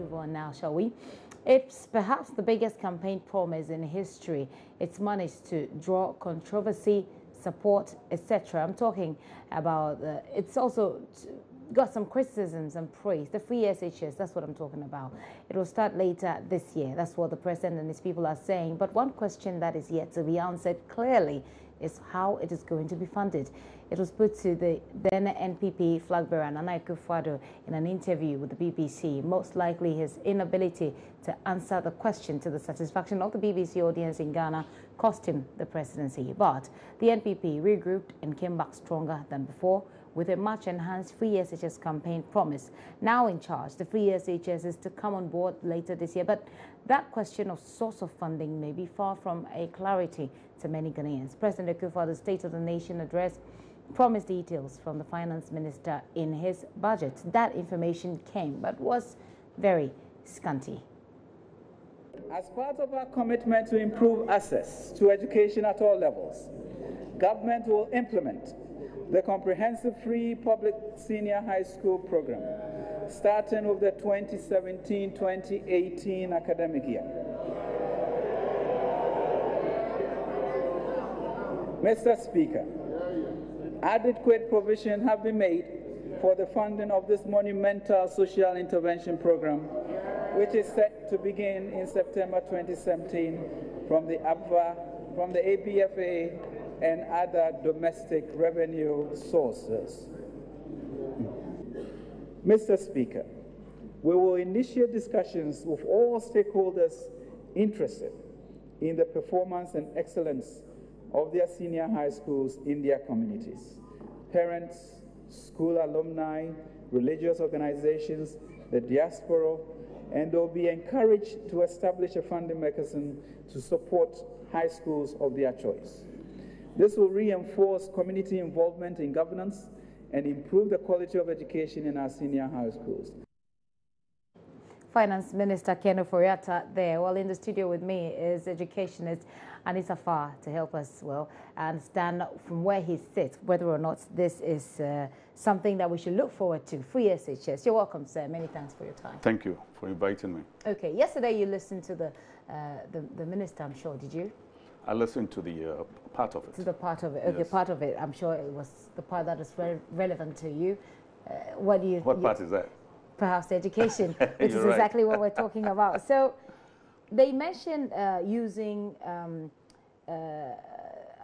move on now, shall we? It's perhaps the biggest campaign promise in history. It's managed to draw controversy, support, etc. I'm talking about, it's also got some criticisms and praise. The free SHS, that's what I'm talking about. It will start later this year. That's what the president and his people are saying. But one question that is yet to be answered clearly is how it is going to be funded. It was put to the then NPP flag bearer Nana Akufo-Addo in an interview with the BBC. Most likely his inability to answer the question to the satisfaction of the BBC audience in Ghana cost him the presidency. But the NPP regrouped and came back stronger than before with a much enhanced free SHS campaign promise. Now in charge, the free SHS is to come on board later this year. But that question of source of funding may be far from a clarity to many Ghanaians. President Akufo-Addo's State of the Nation address promised details from the finance minister in his budget. That information came, but was very scanty. As part of our commitment to improve access to education at all levels, government will implement the comprehensive free public senior high school program, starting with the 2017-2018 academic year. Mr. Speaker, adequate provision have been made for the funding of this monumental social intervention program, which is set to begin in September 2017 from the ABFA and other domestic revenue sources. Mr. Speaker, we will initiate discussions with all stakeholders interested in the performance and excellence of their senior high schools in their communities. Parents, school alumni, religious organizations, the diaspora, and they'll be encouraged to establish a funding mechanism to support high schools of their choice. This will reinforce community involvement in governance and improve the quality of education in our senior high schools. Finance Minister Ken Ofori-Atta there. Well, in the studio with me is educationist Anita Farr to help us, understand from where he sits whether or not this is something that we should look forward to. Free SHS. You're welcome, sir. Many thanks for your time. Thank you for inviting me. Okay. Yesterday you listened to the minister, I'm sure. Did you? I listened to the part of it. To the part of it. Okay, yes. Part of it. I'm sure it was the part that is very relevant to you. What part is that? Perhaps education, which is exactly what we're talking about. So they mentioned using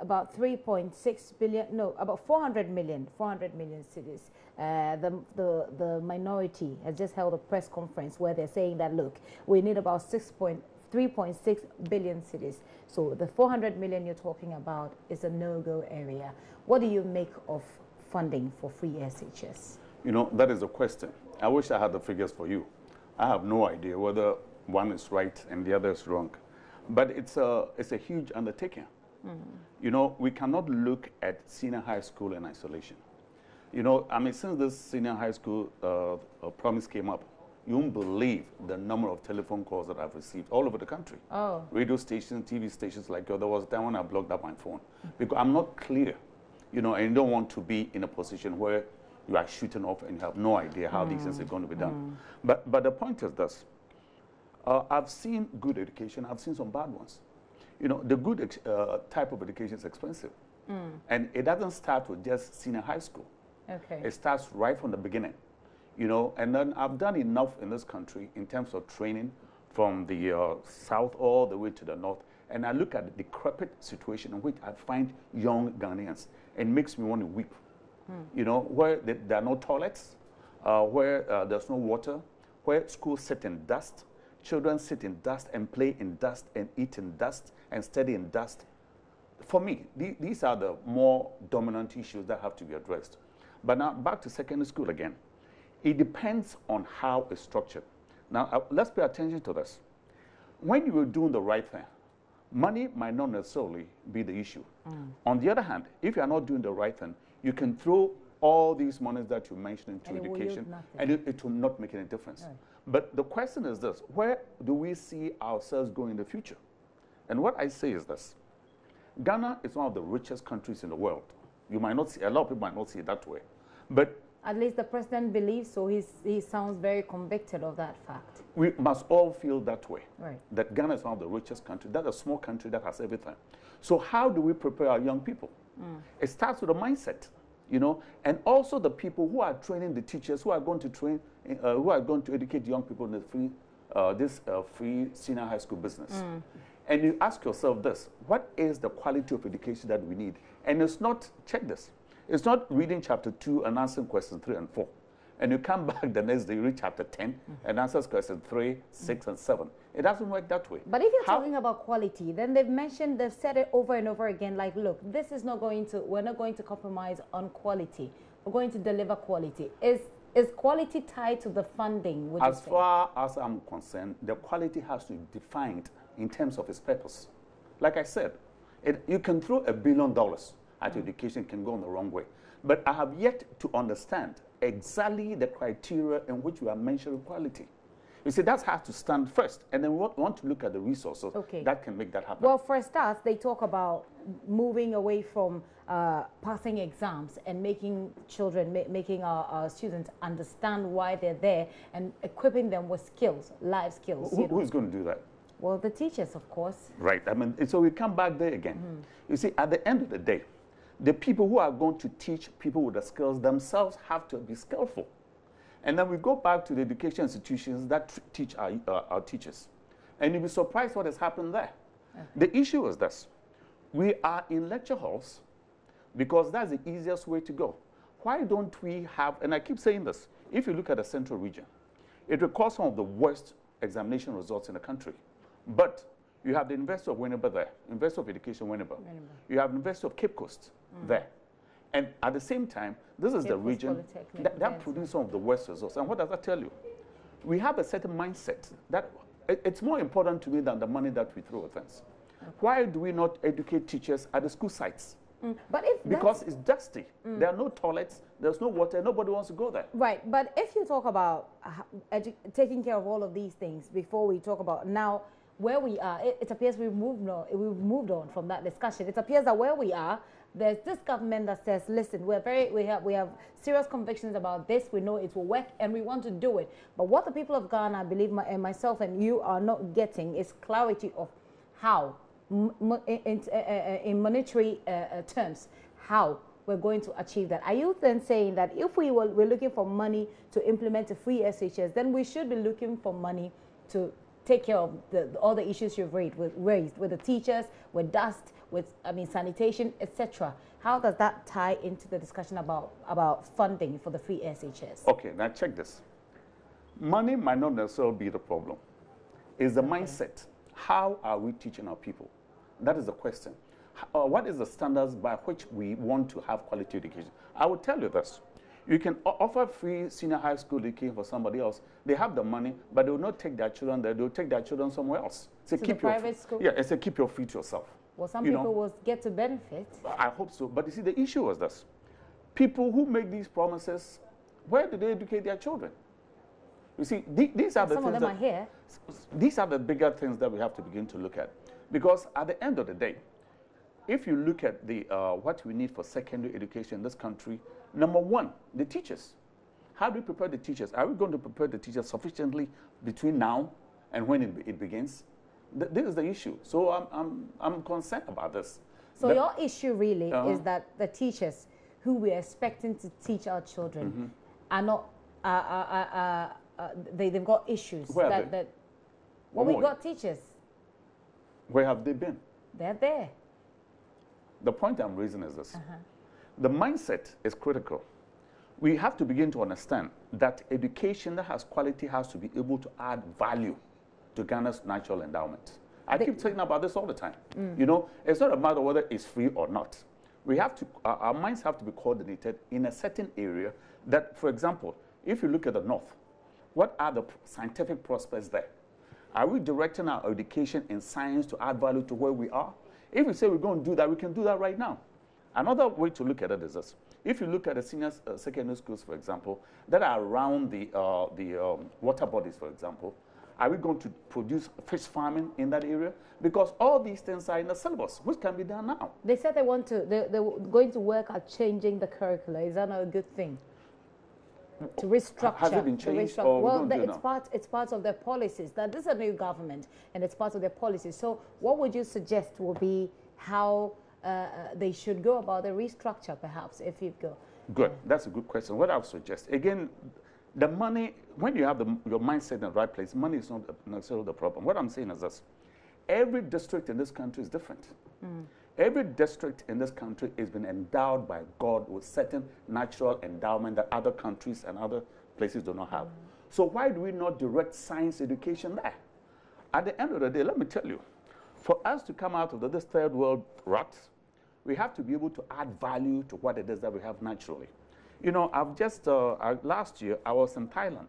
about 3.6 billion, no, about 400 million cedis. The minority has just held a press conference where they're saying that, look, we need about 3.6 billion cedis. So the 400 million you're talking about is a no-go area. What do you make of funding for free SHS? You know, that is a question. I wish I had the figures for you. I have no idea whether one is right and the other is wrong. But it's a huge undertaking. You know, we cannot look at senior high school in isolation. You know, I mean, since this senior high school promise came up, you won't believe the number of telephone calls that I've received all over the country. Oh. Radio stations, TV stations, like there was a time when I blocked up my phone. Because I'm not clear, you know, and you don't want to be in a position where you are shooting off and you have no idea how these things are going to be done. But the point is this. I've seen good education. I've seen some bad ones. You know, the good type of education is expensive. And it doesn't start with just senior high school. Okay. It starts right from the beginning. You know, and then I've done enough in this country in terms of training from the south all the way to the north. And I look at the decrepit situation in which I find young Ghanaians. It makes me want to weep. You know, where there are no toilets, where there's no water, where schools sit in dust, children sit in dust and play in dust and eat in dust and study in dust. For me, these are the more dominant issues that have to be addressed. But now back to secondary school again. It depends on how it's structured. Now, let's pay attention to this. When you are doing the right thing, money might not necessarily be the issue. On the other hand, if you are not doing the right thing, you can throw all these monies that you mentioned into education, and it will not make any difference. Right. But the question is this: where do we see ourselves going in the future? And what I say is this: Ghana is one of the richest countries in the world. You might not see, a lot of people might not see it that way. But At least the president believes so. He sounds very convicted of that fact. We must all feel that way. Right. That Ghana is one of the richest countries. That's a small country that has everything. So how do we prepare our young people? It starts with a mindset, you know, and also the people who are training the teachers, who are going to train, who are going to educate young people in the free senior high school business. And you ask yourself this: what is the quality of education that we need? And it's not, check this, it's not reading chapter 2 and answering questions 3 and 4. And you come back the next day, you read chapter 10 and answers questions 3, 6, and 7. It doesn't work that way. But if you're talking about quality, then they've said it over and over again, like, look, this is not going to, we're not going to compromise on quality. We're going to deliver quality. Is quality tied to the funding? As far as I'm concerned, the quality has to be defined in terms of its purpose. Like I said, you can throw $1 billion at education, can go in the wrong way. But I have yet to understand exactly the criteria in which we are measuring quality. You see, that has to stand first, and then we want to look at the resources that can make that happen. Well, for starts, they talk about moving away from passing exams and making children, making our students understand why they're there and equipping them with skills, life skills. Who's going to do that? Well, the teachers, of course. Right. I mean, so we come back there again. You see, at the end of the day, the people who are going to teach people with the skills themselves have to be skillful. And then we go back to the education institutions that teach our teachers. And you'll be surprised what has happened there. The issue is this. We are in lecture halls because that's the easiest way to go. Why don't we have, and I keep saying this, if you look at the central region, it records some of the worst examination results in the country. But you have the University of Winneba there, University of Education Winneba. You have the University of Cape Coast there. And at the same time, this is the region that produces some of the worst results. And what does that tell you? We have a certain mindset that it's more important to me than the money that we throw at things. Why do we not educate teachers at the school sites? Because it's dusty. There are no toilets, there's no water, nobody wants to go there. Right, but if you talk about taking care of all of these things before we talk about now where we are, it appears we've moved on from that discussion. It appears that where we are, there's this government that says, listen, we have serious convictions about this, we know it will work, and we want to do it. But what the people of Ghana, I believe myself and you are not getting is clarity of how, in monetary terms, how we're going to achieve that. Are you then saying that if we're looking for money to implement a free SHS, then we should be looking for money to take care of all the issues you've raised with the teachers, with dust, with sanitation, etc.? How does that tie into the discussion about funding for the free SHS? Okay, now check this. Money might not necessarily be the problem. It's the mindset. How are we teaching our people? That is the question. What is the standards by which we want to have quality education? I will tell you this. You can offer free senior high school education for somebody else. They have the money, but they will not take their children there. They will take their children somewhere else. To the private school? Yeah, it's a keep your fee to yourself. Well, some people will get to benefit. I hope so. But you see, the issue was this. People who make these promises, where do they educate their children? You see, these are the things some of them are here. These are the bigger things that we have to begin to look at. Because at the end of the day, if you look at what we need for secondary education in this country, number one, the teachers. How do we prepare the teachers? Are we going to prepare the teachers sufficiently between now and when it begins? This is the issue. So I'm concerned about this. So your issue really is that the teachers who we're expecting to teach our children are not, they've got issues. Well, we've got teachers. Where have they been? They're there. The point I'm raising is this. The mindset is critical. We have to begin to understand that education that has quality has to be able to add value to Ghana's natural endowment. I keep talking about this all the time. You know, it's not a matter whether it's free or not. We have to, our minds have to be coordinated in a certain area that, for example, if you look at the north, what are the scientific prospects there? Are we directing our education in science to add value to where we are? If we say we're going to do that, we can do that right now. Another way to look at it is this. If you look at the senior secondary schools, for example, that are around the water bodies, for example, are we going to produce fish farming in that area? Because all these things are in the syllabus, which can be done now. They said they're going to work at changing the curricula. Is that not a good thing? to restructure. Has it been changed? Or well, we it's part of their policies. That this is a new government, and it's part of their policies. So, what would you suggest will be how they should go about the restructure, perhaps, if you go? Good. That's a good question. What I would suggest, again, the money, when you have your mindset in the right place, money is not necessarily the problem. What I'm saying is this. Every district in this country is different. Every district in this country has been endowed by God with certain natural endowment that other countries and other places do not have. So why do we not direct science education there? At the end of the day, let me tell you, for us to come out of this third world rut, we have to be able to add value to what it is that we have naturally. You know, I've just, last year, I was in Thailand.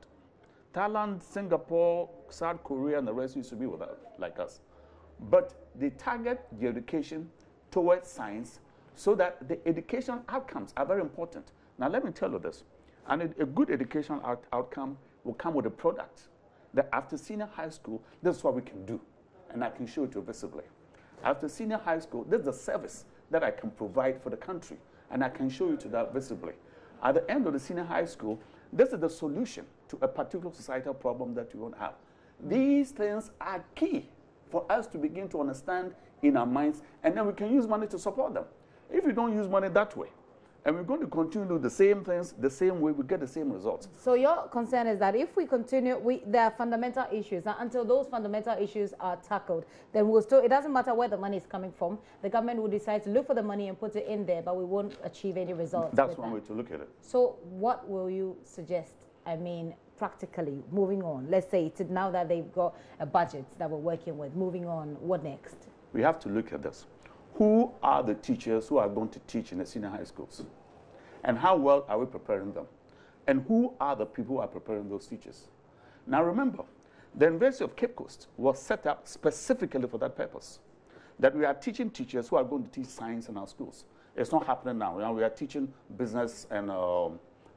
Thailand, Singapore, South Korea, and the rest used to be with us, like us. But they target the education towards science so that the education outcomes are very important. Now, let me tell you this. And a good education outcome will come with a product that after senior high school, this is what we can do. And I can show it to you visibly. After senior high school, this is the service that I can provide for the country. And I can show you to that visibly. At the end of the senior high school, this is the solution to a particular societal problem that you won't have. These things are key for us to begin to understand in our minds, and then we can use money to support them. If we don't use money that way, and we're going to continue to do the same things the same way, we get the same results. So your concern is that if we continue, there are fundamental issues, and until those fundamental issues are tackled, then we'll still, it doesn't matter where the money is coming from, the government will decide to look for the money and put it in there, but we won't achieve any results. That's one way to look at it. So what will you suggest? I mean, practically, moving on. Let's say now that they've got a budget that we're working with, moving on, what next? We have to look at this. Who are the teachers who are going to teach in the senior high schools? And how well are we preparing them? And who are the people who are preparing those teachers? Now remember, the University of Cape Coast was set up specifically for that purpose. That we are teaching teachers who are going to teach science in our schools. It's not happening now. Now we are teaching business and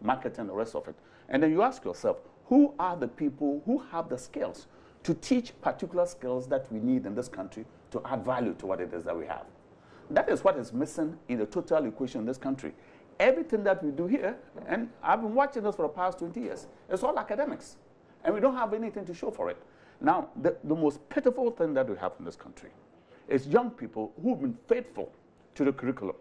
marketing and the rest of it. And then you ask yourself, who are the people who have the skills to teach particular skills that we need in this country to add value to what it is that we have? That is what is missing in the total equation in this country. Everything that we do here, and I've been watching this for the past 20 years, it's all academics. And we don't have anything to show for it. Now, the most pitiful thing that we have in this country is young people who've been faithful to the curriculum,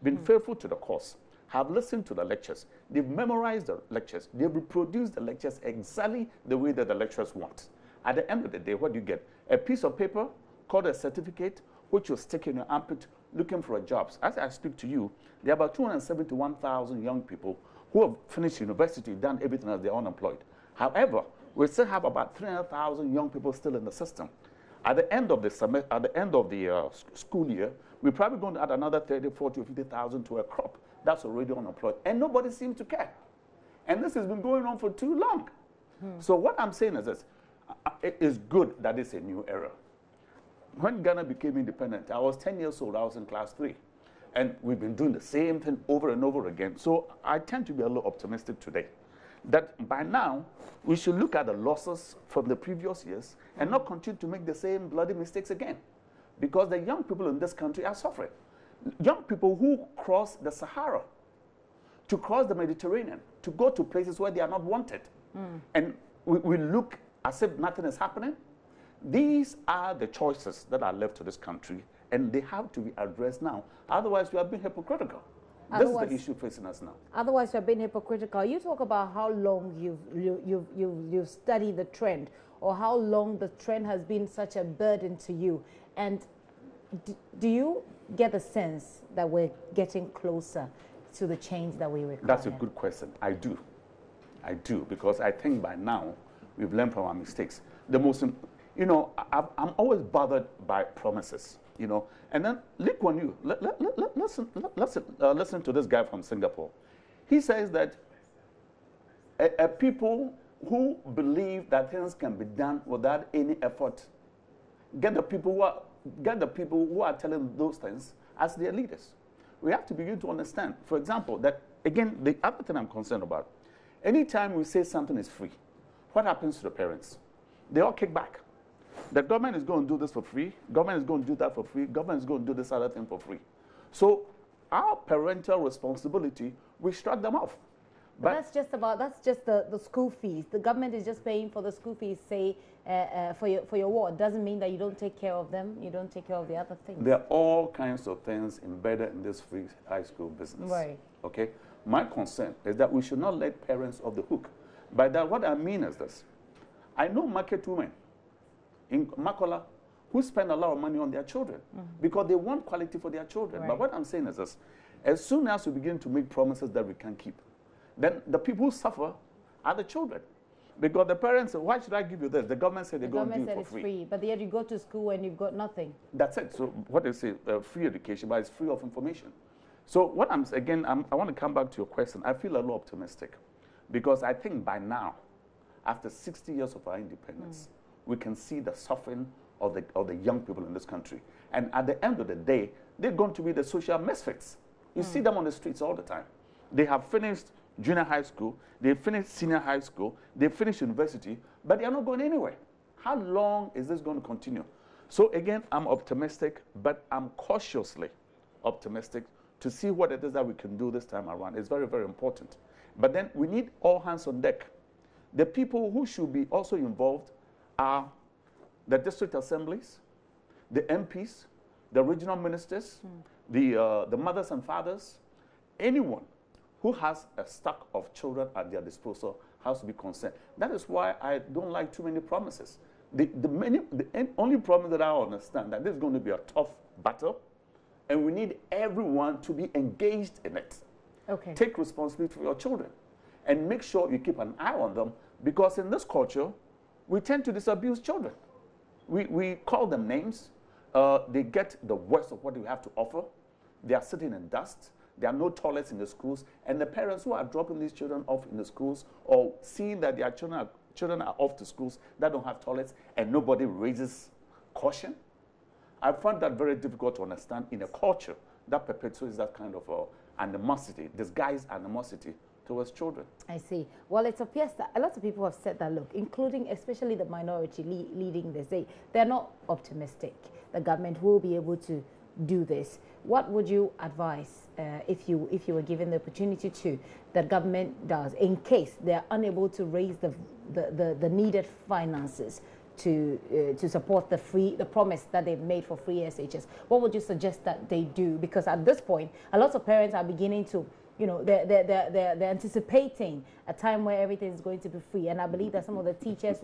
been faithful to the course, have listened to the lectures, they've memorized the lectures, they've reproduced the lectures exactly the way that the lecturers want. At the end of the day, what do you get? A piece of paper called a certificate, which you stick in your armpit looking for jobs. As I speak to you, there are about 271,000 young people who have finished university, done everything else, they're unemployed. However, we still have about 300,000 young people still in the system. At the end of the school year, we're probably going to add another 30, 40, or 50,000 to a crop that's already unemployed, and nobody seems to care. And this has been going on for too long. So what I'm saying is this, it is good that it's a new era. When Ghana became independent, I was 10 years old, I was in class 3. And we've been doing the same thing over and over again. So I tend to be a little optimistic today that by now we should look at the losses from the previous years and not continue to make the same bloody mistakes again. Because the young people in this country are suffering. Young people who cross the Sahara, to cross the Mediterranean, to go to places where they are not wanted. And we look as if nothing is happening. These are the choices that are left to this country, and they have to be addressed now. Otherwise, we are being hypocritical. This is the issue facing us now. Otherwise, we are being hypocritical. You talk about how long you've studied the trend, or how long the trend has been such a burden to you. And do you get the sense that we're getting closer to the change that we require? That's a good question. I do. I do, because I think by now we've learned from our mistakes. The most, you know, I'm always bothered by promises, you know. And then Lee Kuan Yew, listen to this guy from Singapore. He says that a people who believe that things can be done without any effort, get the people who are telling those things as their leaders. We have to begin to understand, for example, that, again, the other thing I'm concerned about, anytime we say something is free, what happens to the parents? They all kick back. The government is going to do this for free, government is going to do that for free, government is going to do this other thing for free. So our parental responsibility, we struck them off. But that's just the school fees. The government is just paying for the school fees, say, for your ward. Doesn't mean that you don't take care of them. You don't take care of the other things. There are all kinds of things embedded in this free high school business. Right. Okay. My concern is that we should not let parents off the hook. By that, what I mean is this. I know market women in Makola who spend a lot of money on their children because they want quality for their children. Right. But what I'm saying is this. As soon as we begin to make promises that we can't keep, then the people who suffer are the children. Because the parents say, why should I give you this? The government said they're going to do it for free. Free. But yet you go to school and you've got nothing. That's it. So what they say, free education, but it's free of information. So what I want to come back to your question. I feel a little optimistic because I think by now, after 60 years of our independence, we can see the suffering of the young people in this country. And at the end of the day, they're going to be the social misfits. You see them on the streets all the time. They have finished junior high school, they finished senior high school, they finished university, but they are not going anywhere. How long is this going to continue? So again, I'm optimistic, but I'm cautiously optimistic to see what it is that we can do this time around. It's very, very important. But then we need all hands on deck. The people who should be also involved are the district assemblies, the MPs, the regional ministers, the mothers and fathers, anyone who has a stock of children at their disposal has to be concerned. That is why I don't like too many promises. The only promise that I understand that this is going to be a tough battle, and we need everyone to be engaged in it. Okay. Take responsibility for your children, and make sure you keep an eye on them, because in this culture, we tend to disabuse children. We call them names. They get the worst of what we have to offer. They are sitting in dust. There are no toilets in the schools. And the parents who are dropping these children off in the schools or seeing that their children are off to schools that don't have toilets and nobody raises caution, I find that very difficult to understand in a culture that perpetuates that kind of animosity, disguised animosity towards children. I see. Well, it appears that a lot of people have said that, look, including especially the minority leading this, they're not optimistic the government will be able to do this. What would you advise if you were given the opportunity to, that government does in case they're unable to raise the needed finances to support the promise that they've made for free SHS? What would you suggest that they do? Because at this point, a lot of parents are beginning to, you know, they're anticipating a time where everything is going to be free. And I believe that some of the teachers,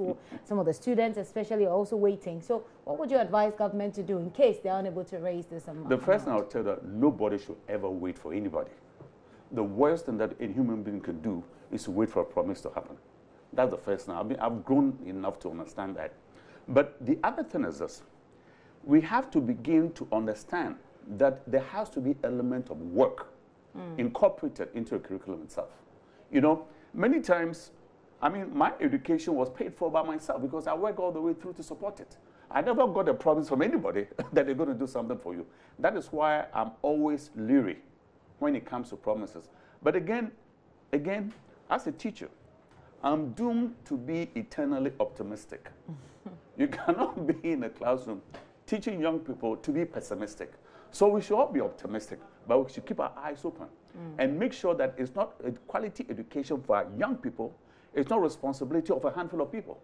some of the students especially, are also waiting. So what would you advise government to do in case they're unable to raise this amount? The first thing I'll tell you that nobody should ever wait for anybody. The worst thing that a human being can do is to wait for a promise to happen. That's the first thing. I've grown enough to understand that. But the other thing is this. We have to begin to understand that there has to be an element of work incorporated into a curriculum itself. You know, many times, I mean, my education was paid for by myself because I worked all the way through to support it. I never got a promise from anybody that they're going to do something for you. That is why I'm always leery when it comes to promises. But again, as a teacher, I'm doomed to be eternally optimistic. You cannot be in a classroom teaching young people to be pessimistic. So we should all be optimistic, but we should keep our eyes open and make sure that it's not a quality education for our young people. It's not responsibility of a handful of people.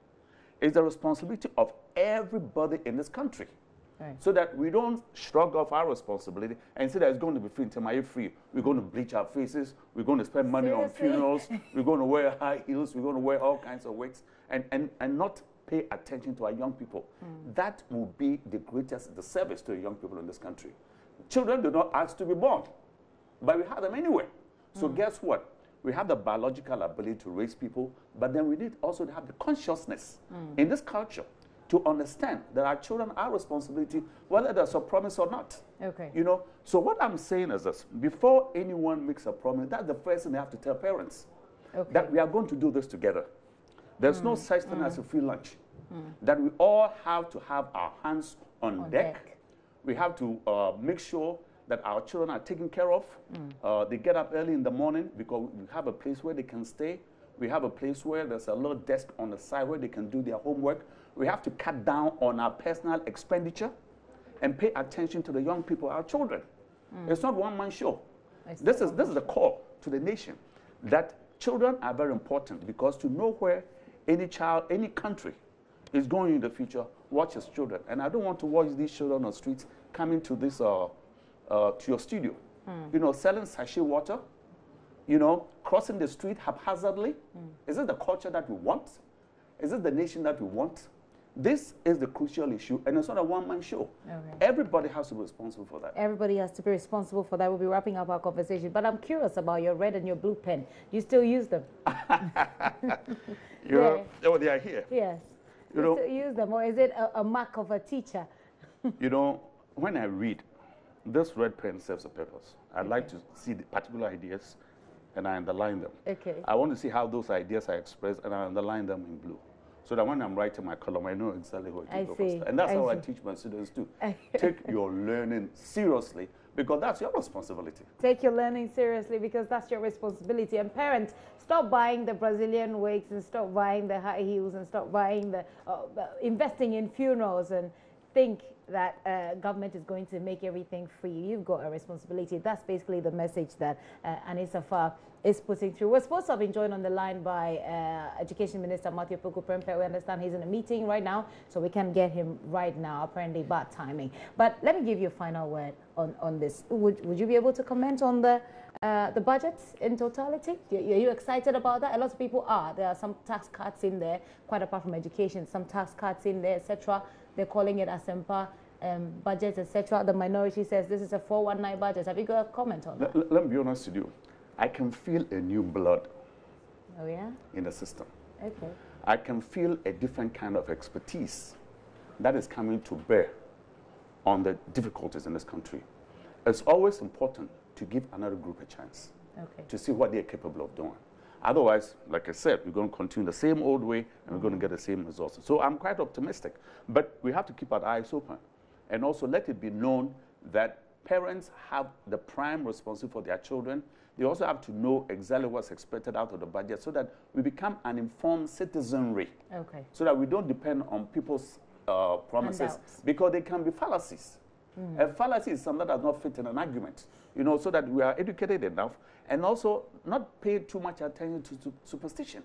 It's the responsibility of everybody in this country. Right. So that we don't shrug off our responsibility and say that it's going to be free until my free. We're going to bleach our faces. We're going to spend money on funerals. We're going to wear high heels. We're going to wear all kinds of wigs and not pay attention to our young people. That will be the greatest disservice to the young people in this country. Children do not ask to be born, but we have them anyway. So guess what? We have the biological ability to raise people, but then we need also to have the consciousness in this culture to understand that our children are responsibility, whether there's a promise or not. Okay. You know, so what I'm saying is this: before anyone makes a promise, that's the first thing they have to tell parents, that we are going to do this together. There's no such thing as a free lunch. That we all have to have our hands on deck. We have to make sure that our children are taken care of. They get up early in the morning because we have a place where they can stay. We have a place where there's a little desk on the side where they can do their homework. We have to cut down on our personal expenditure and pay attention to the young people, our children. It's not one-man show. This is the call to the nation, that children are very important because to know where any child, any country is going in the future, watch its children. And I don't want to watch these children on the streets coming to this, to your studio, you know, selling sachet water, you know, crossing the street haphazardly. Is it the culture that we want? Is it the nation that we want? This is the crucial issue, and it's not a one-man show. Okay. Everybody has to be responsible for that. Everybody has to be responsible for that. We'll be wrapping up our conversation. But I'm curious about your red and your blue pen. Do you still use them? Oh, they are here. Yes. You still use them, or is it a mark of a teacher? You know, when I read, this red pen serves a purpose. I'd like to see the particular ideas, and I underline them. Okay. I want to see how those ideas are expressed, and I underline them in blue. So that when I'm writing my column, I know exactly what to go first. And that's how I teach my students too. Take your learning seriously, because that's your responsibility. Take your learning seriously, because that's your responsibility. And parents, stop buying the Brazilian wigs, and stop buying the high heels, and stop buying the investing in funerals, and think that government is going to make everything free. You've got a responsibility. That's basically the message that Anisafar is putting through. We're supposed to have been joined on the line by Education Minister Matthew Poku-Prempeh. We understand he's in a meeting right now, so we can't get him right now, apparently bad timing. But let me give you a final word on this. Would you be able to comment on the budget in totality? Are you excited about that? A lot of people are. There are some tax cuts in there, quite apart from education, some tax cuts in there, etc. They're calling it Asempa budget, etc. The minority says this is a 419 budget. Have you got a comment on that? Let me be honest with you. I can feel a new blood in the system. Okay. I can feel a different kind of expertise that is coming to bear on the difficulties in this country. It's always important to give another group a chance to see what they're capable of doing. Otherwise, like I said, we're going to continue the same old way, and we're going to get the same results. So I'm quite optimistic. But we have to keep our eyes open. And also let it be known that parents have the prime responsibility for their children. They also have to know exactly what's expected out of the budget, so that we become an informed citizenry. So that we don't depend on people's promises, because they can be fallacies. A fallacy is something that does not fit in an argument, you know, so that we are educated enough, and also not pay too much attention to superstition.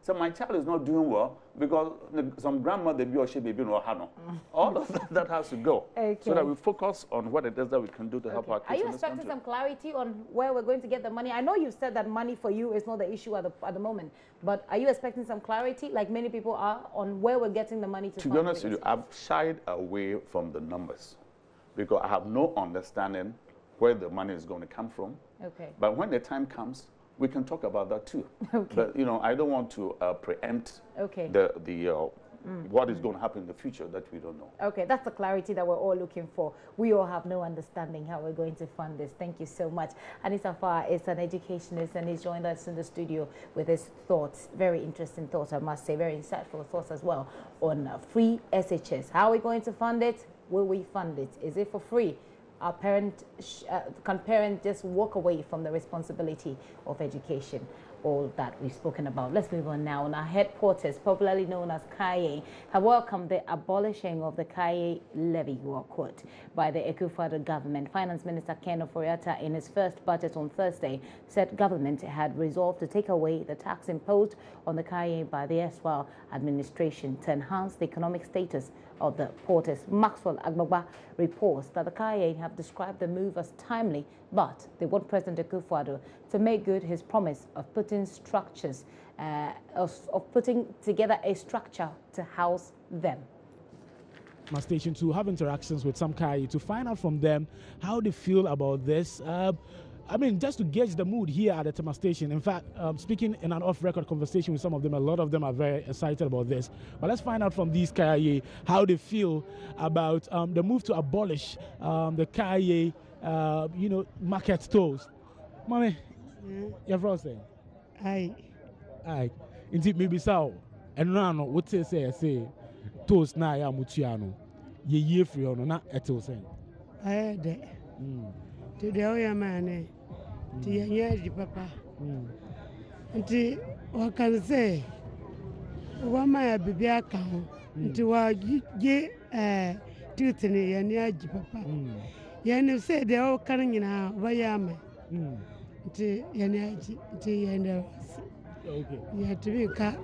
So my child is not doing well because some grandmother be or she baby no hano. All of that has to go, so that we focus on what it is that we can do to help our kids. Are you expecting some clarity on where we're going to get the money? I know you said that money for you is not the issue at the moment, but are you expecting some clarity, like many people are, on where we're getting the money to be honest with you, I've shied away from the numbers because I have no understanding where the money is going to come from. But when the time comes, we can talk about that too. But you know, I don't want to preempt what is going to happen in the future that we don't know. That's the clarity that we're all looking for. We all have no understanding how we're going to fund this. Thank you so much. Anisafar is an educationist, and he's joined us in the studio with his thoughts, very interesting thoughts, I must say, very insightful thoughts as well, on free SHS. How are we going to fund it? Will we fund it? Is it for free? Can parents just walk away from the responsibility of education? All that we've spoken about. Let's move on now. Our headquarters, popularly known as KAYE, have welcomed the abolishing of the KAYE levy, quote, by the Akufo-Addo government. Finance Minister Ken Ofori-Atta, in his first budget on Thursday, said government had resolved to take away the tax imposed on the KAYE by the erstwhile administration to enhance the economic status of the porters. Maxwell Agbagba reports that the KAYE have described the move as timely, but they want President Akufo-Addo to make good his promise of putting structures, of putting together a structure to house them. My station to have interactions with some KAYE to find out from them how they feel about this. I mean, just to gauge the mood here at the Tema station. In fact, speaking in an off-record conversation with some of them, a lot of them are very excited about this. But let's find out from these KAYE how they feel about the move to abolish the KAYE, market stores. Mommy, you're frozen. Aye. Indeed, maybe so. And now, what say, toast na ya mutiano. Ye free or not, eto saying. Aye, today, man. Tia papa. Nti wakanse wama bibi aka ho nti wa ge tutini ya ni aji papa ya ni se de o kan nyina wa ya ma nti yɛne agye nti yɛne Okay. yɛtumi ka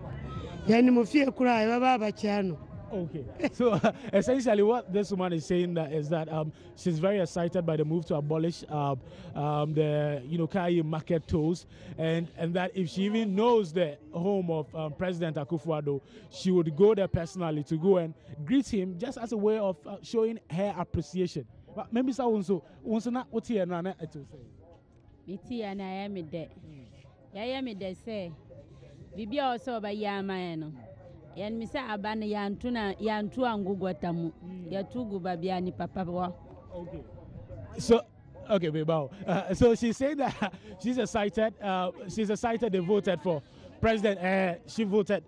yɛne mo fie koraa yɛbɛba abakyea no. Okay, so essentially what this woman is saying is that she's very excited by the move to abolish the Kayi market tolls, and that if she even knows the home of President Akufo-Addo, she would go there personally to go and greet him just as a way of showing her appreciation. But maybe so also not what here na to say. Biti ana ya me de. Ya me de say. Bibi also ba ya man. Yan misa abana yantu angugwatamu yatugu babiani papa wa. Okay. So okay, Bebao. So she said that she's excited. They voted for President. She voted.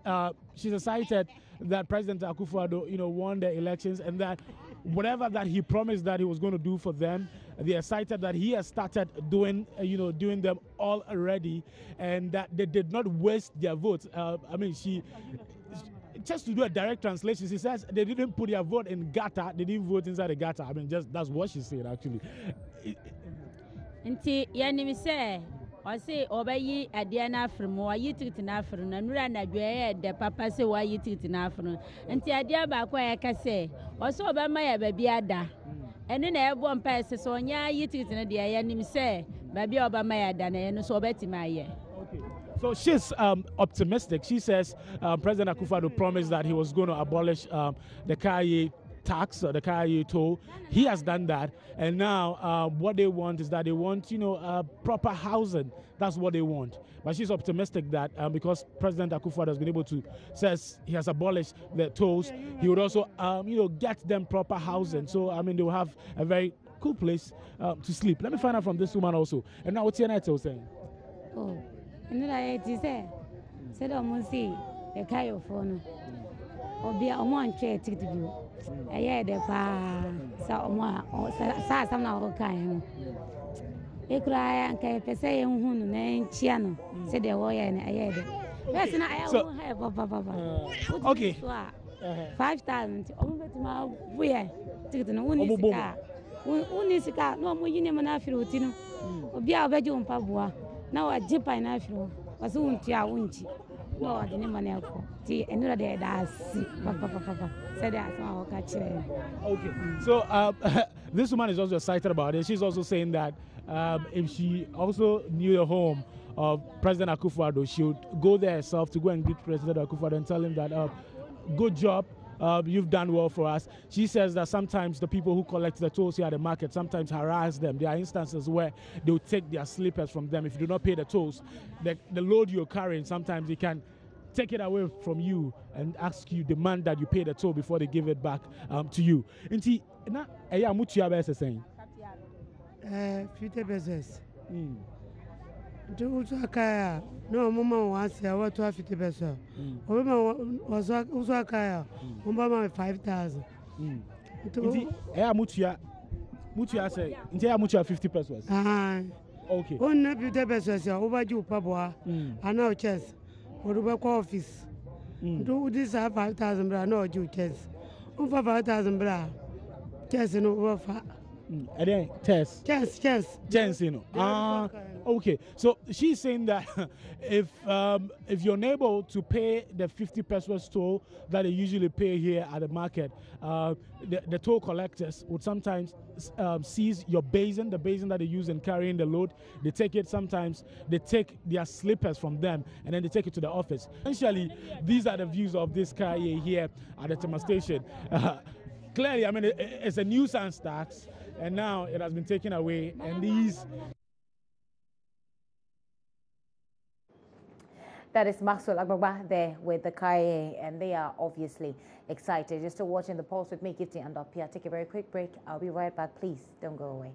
She's excited that President Akufo-Addo, won the elections, and that whatever that he promised that he was going to do for them, they're excited that he has started doing them all already, and that they did not waste their votes. Just to do a direct translation, she says they didn't put their vote in gutter, they didn't vote inside the gutter. Just that's what she said actually. Nti yani say I say obayi adiana from wa yitit na from na nura na dwe de papa say wa yitit na from nti adia ba kwa ya ka say o so obama ya babi ada ene na ebo mpa ese so nya yitit na de yani say babi obama ya ada na eno so obetima ye. So she's optimistic. She says President Akufo-Addo promised that he was going to abolish the Kayi tax or the Kayi toll. He has done that, and now what they want is that they want proper housing. That's what they want. But she's optimistic that because President Akufo-Addo has been able to, says he has abolished the tolls, he would also get them proper housing. So they will have a very cool place to sleep. Let me find out from this woman also. And now what's your night saying? Oh. And I said, see the Kayo phone. Or be a one chair to do. A year the pa, some of kind. A cry and can say, name Chiano, said the warrior and a year. Yes, and I won't have Papa. Okay. 5,000 over to my way. Take the Unisika. Unisika, no more Unimanafiro, or be our bedroom Pabua. Now a jip and afro was unti a unchi. No, I didn't man elko. Tea and another day that's papa said that I'll catch it. Okay, so this woman is also excited about it. She's also saying that if she also knew the home of President Akufo-Addo, she would go there herself to go and greet President Akufo-Addo and tell him that good job. You've done well for us. She says that sometimes the people who collect the tolls here at the market sometimes harass them. There are instances where they will take their slippers from them. If you do not pay the tolls, the load you're carrying, sometimes they can take it away from you and demand that you pay the toll before they give it back to you. Inti na eya mutu ya bese saying 50 pesos. Also kaya no mama wants what 50 pesos. Was also kaya mama 5,000. Eya mutu ya say inti eya mutu ya 50 pesos. Okay. On 50 pesos ya over you pabwa ana chess oruba kwa office. Do this 5,000 bra no you chess. Over 5,000 bra chess no over. And then test. Chance, okay. So she's saying that if you're unable to pay the 50 pesos toll that they usually pay here at the market, the toll collectors would sometimes seize your basin, the basin that they use in carrying the load. They take it. Sometimes they take their slippers from them and then they take it to the office. Essentially, these are the views of this car here at the Tema station. Clearly, it's a nuisance tax. And now it has been taken away, and these... That is Maxwell Agbagba there with the KIA, and they are obviously excited. You're still watching The Pulse with me, Gifty and Dopia. Take a very quick break. I'll be right back. Please don't go away.